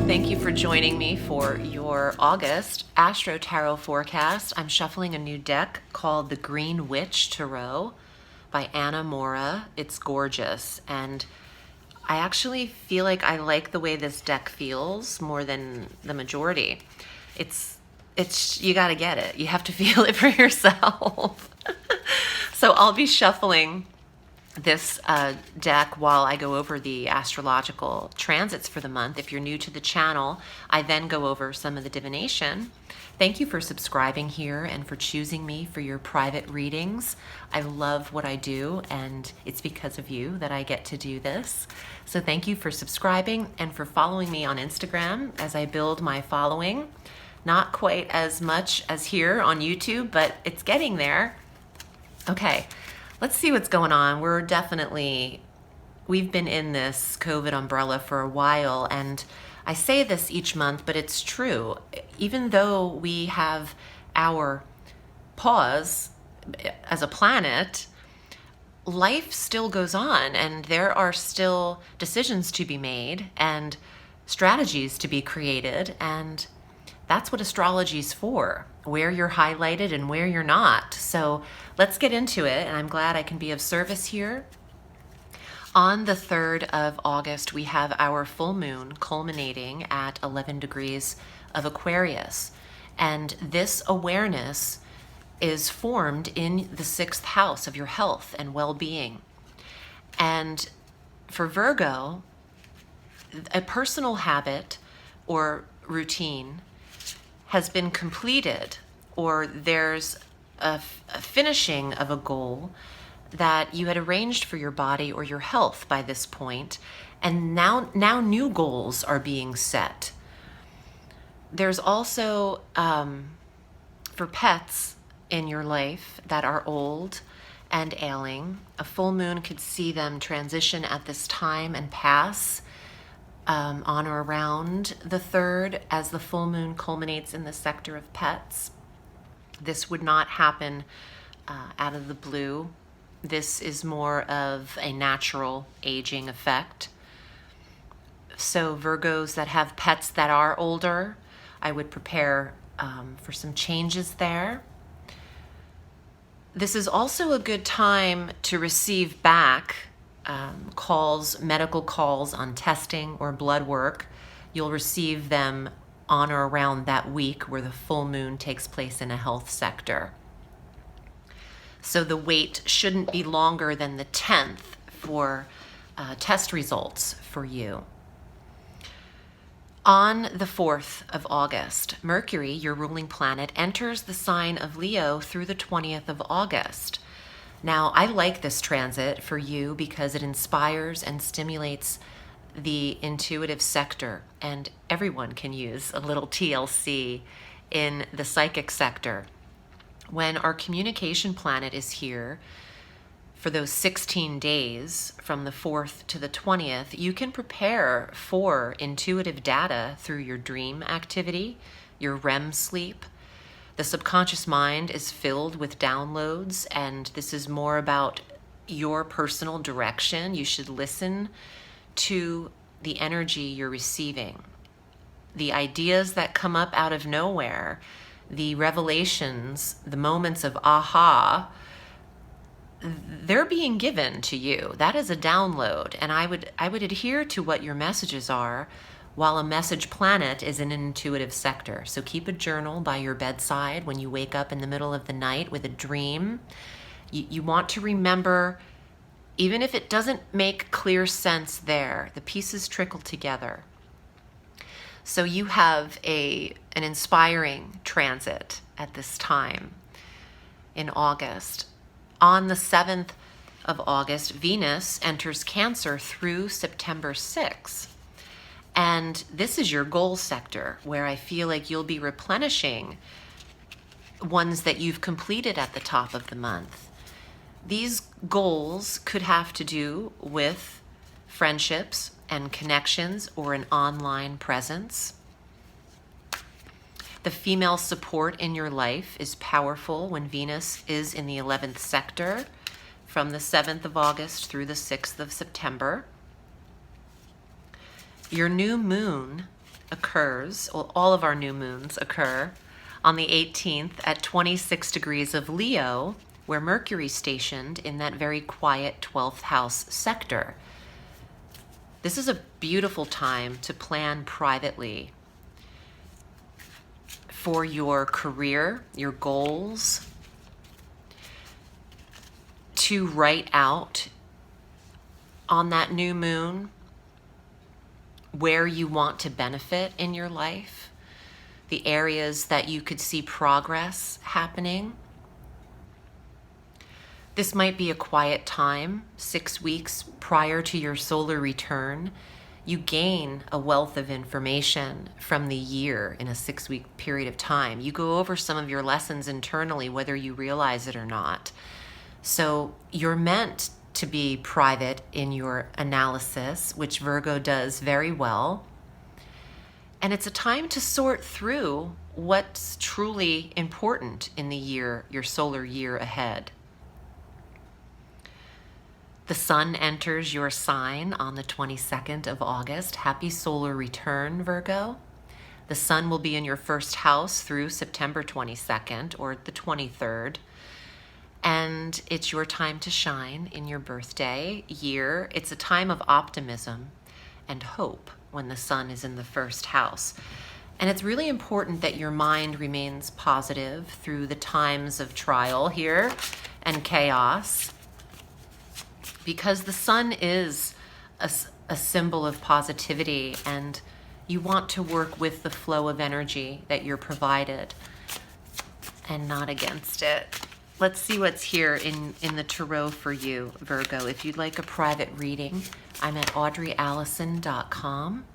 Thank you for joining me for your August Astro Tarot Forecast. I'm shuffling a new deck called the Green Witch Tarot by Anna Mora. It's gorgeous, and I actually feel like I like the way this deck feels more than the majority. It's you got to get it. You have to feel it for yourself. So I'll be shuffling this deck while I go over the astrological transits for the month. If you're new to the channel, I then go over some of the divination. Thank you for subscribing here and for choosing me for your private readings. I love what I do, and it's because of you that I get to do this. So thank you for subscribing and for following me on Instagram as I build my following. Not quite as much as here on YouTube, but it's getting there. Okay. Let's see what's going on. We've been in this COVID umbrella for a while, and I say this each month, but it's true. Even though we have our pause as a planet, life still goes on, and there are still decisions to be made and strategies to be created, and that's what astrology is for, where you're highlighted and where you're not. So let's get into it, and I'm glad I can be of service here. On the 3rd of August, we have our full moon culminating at 11 degrees of Aquarius. And this awareness is formed in the 6th house of your health and well-being. And for Virgo, a personal habit or routine has been completed, or there's a finishing of a goal that you had arranged for your body or your health by this point, and now new goals are being set. There's also, for pets in your life that are old and ailing, a full moon could see them transition at this time and pass on or around the 3rd as the full moon culminates in the sector of pets. This would not happen out of the blue. This is more of a natural aging effect. So Virgos that have pets that are older, I would prepare for some changes there. This is also a good time to receive back medical calls on testing or blood work. You'll receive them on or around that week where the full moon takes place in a health sector. So the wait shouldn't be longer than the 10th for test results for you. On the 4th of August, Mercury, your ruling planet, enters the sign of Leo through the 20th of August. Now, I like this transit for you because it inspires and stimulates the intuitive sector, and everyone can use a little TLC in the psychic sector. When our communication planet is here for those 16 days from the 4th to the 20th, you can prepare for intuitive data through your dream activity, your REM sleep. The subconscious mind is filled with downloads, and this is more about your personal direction. You should listen to the energy you're receiving. The ideas that come up out of nowhere, the revelations, the moments of aha, they're being given to you. That is a download, and I would adhere to what your messages are, while a message planet is in an intuitive sector. So keep a journal by your bedside when you wake up in the middle of the night with a dream. You want to remember, even if it doesn't make clear sense there, the pieces trickle together. So you have an inspiring transit at this time in August. On the 7th of August, Venus enters Cancer through September 6th. And this is your goal sector, where I feel like you'll be replenishing ones that you've completed at the top of the month. These goals could have to do with friendships and connections or an online presence. The female support in your life is powerful when Venus is in the 11th sector from the 7th of August through the 6th of September. Your new moon occurs, well, all of our new moons occur on the 18th at 26 degrees of Leo, where Mercury's stationed in that very quiet 12th house sector. This is a beautiful time to plan privately for your career, your goals, to write out on that new moon where you want to benefit in your life, the areas that you could see progress happening. This might be a quiet time, 6 weeks prior to your solar return. You gain a wealth of information from the year in a 6-week period of time. You go over some of your lessons internally, whether you realize it or not. So you're meant to be private in your analysis, which Virgo does very well. And it's a time to sort through what's truly important in the year, your solar year ahead. The sun enters your sign on the 22nd of August. Happy solar return, Virgo. The sun will be in your first house through September 22nd or the 23rd. And it's your time to shine in your birthday year. It's a time of optimism and hope when the sun is in the first house. And it's really important that your mind remains positive through the times of trial here and chaos, because the sun is a symbol of positivity, and you want to work with the flow of energy that you're provided and not against it. Let's see what's here in the tarot for you, Virgo. If you'd like a private reading, I'm at audreyalison.com.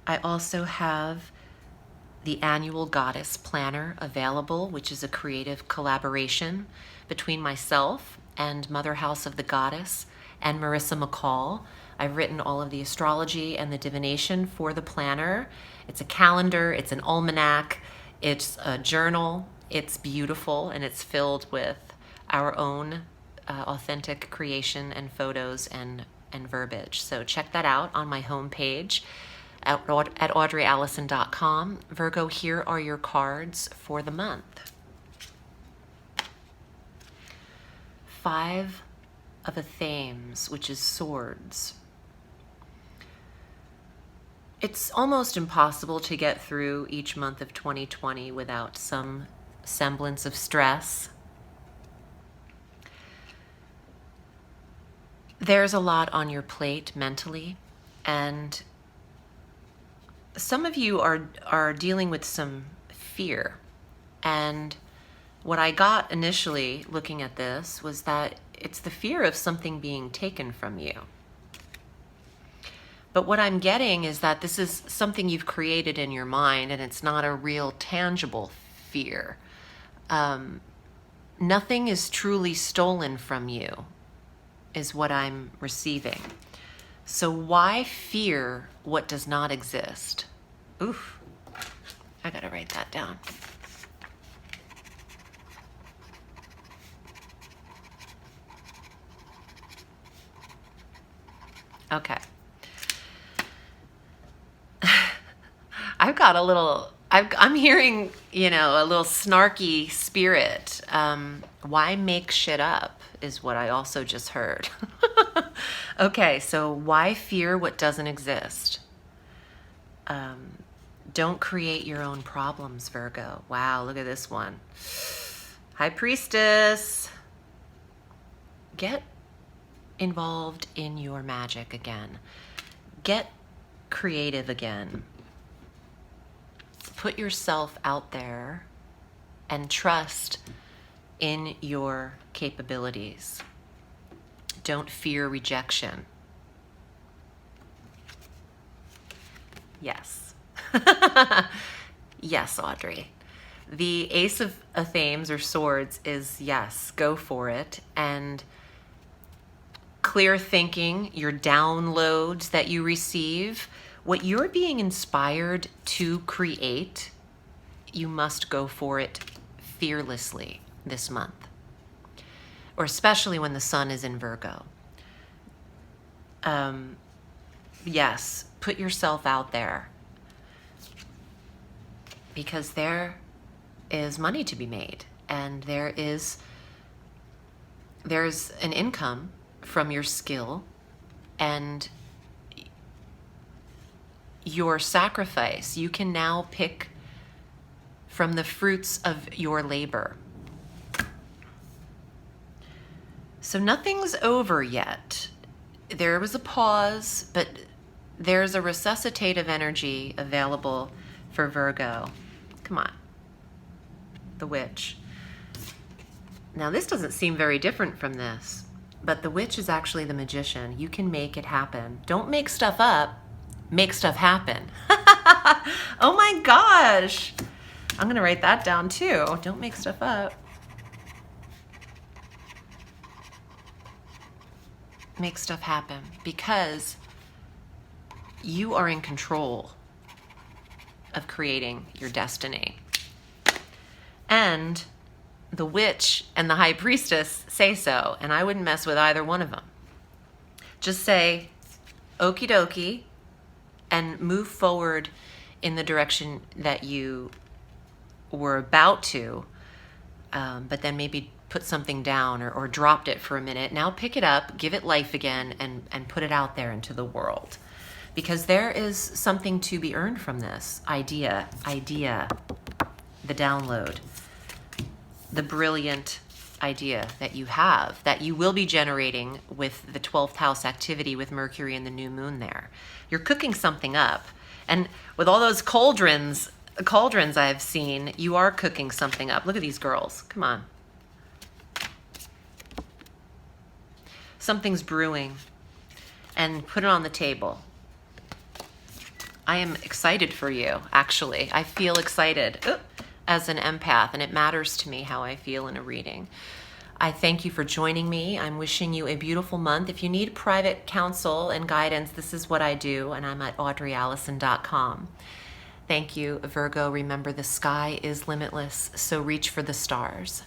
I also have the annual Goddess Planner available, which is a creative collaboration between myself and Mother House of the Goddess and Marissa McCall. I've written all of the astrology and the divination for the planner. It's a calendar, it's an almanac, it's a journal. It's beautiful, and it's filled with our own authentic creation and photos and verbiage. So check that out on my homepage at audreyalison.com. Virgo, here are your cards for the month. 5 of Athame, which is swords. It's almost impossible to get through each month of 2020 without some semblance of stress. There's a lot on your plate mentally, and some of you are dealing with some fear. And what I got initially looking at this was that it's the fear of something being taken from you. But what I'm getting is that this is something you've created in your mind, and it's not a real tangible fear. Nothing is truly stolen from you, is what I'm receiving. So why fear what does not exist? Oof, I gotta write that down. Okay. I've got a little, I'm hearing, a little snarky spirit. Why make shit up is what I also just heard. Okay, so why fear what doesn't exist? Don't create your own problems, Virgo. Wow, look at this one. High Priestess. Get involved in your magic again. Get creative again. Put yourself out there and trust in your capabilities. Don't fear rejection. Yes. Yes, Audrey. The Ace of Athame or Swords is yes, go for it. And clear thinking, your downloads that you receive, what you're being inspired to create, you must go for it fearlessly this month, or especially when the sun is in Virgo. Yes, put yourself out there, because there is money to be made, and there's an income from your skill and your sacrifice. You can now pick from the fruits of your labor. So nothing's over yet. There was a pause, but there's a resuscitative energy available for Virgo. Come on. The witch. Now this doesn't seem very different from this, but the witch is actually the magician. You can make it happen. Don't make stuff up, make stuff happen. Oh my gosh. I'm gonna write that down too. Don't make stuff up. Make stuff happen, because you are in control of creating your destiny. And the witch and the high priestess say so, and I wouldn't mess with either one of them. Just say, okie dokie, and move forward in the direction that you were about to, but then maybe put something down or dropped it for a minute. Now pick it up, give it life again, and put it out there into the world. Because there is something to be earned from this idea, the download, the brilliant idea that you have, that you will be generating with the 12th house activity with Mercury and the new moon there. You're cooking something up. And with all those cauldrons I've seen, you are cooking something up. Look at these girls. Come on. Something's brewing, and put it on the table. I am excited for you, actually. I feel excited as an empath, and it matters to me how I feel in a reading. I thank you for joining me. I'm wishing you a beautiful month. If you need private counsel and guidance, this is what I do, and I'm at audreyalison.com. Thank you, Virgo. Remember, the sky is limitless, so reach for the stars.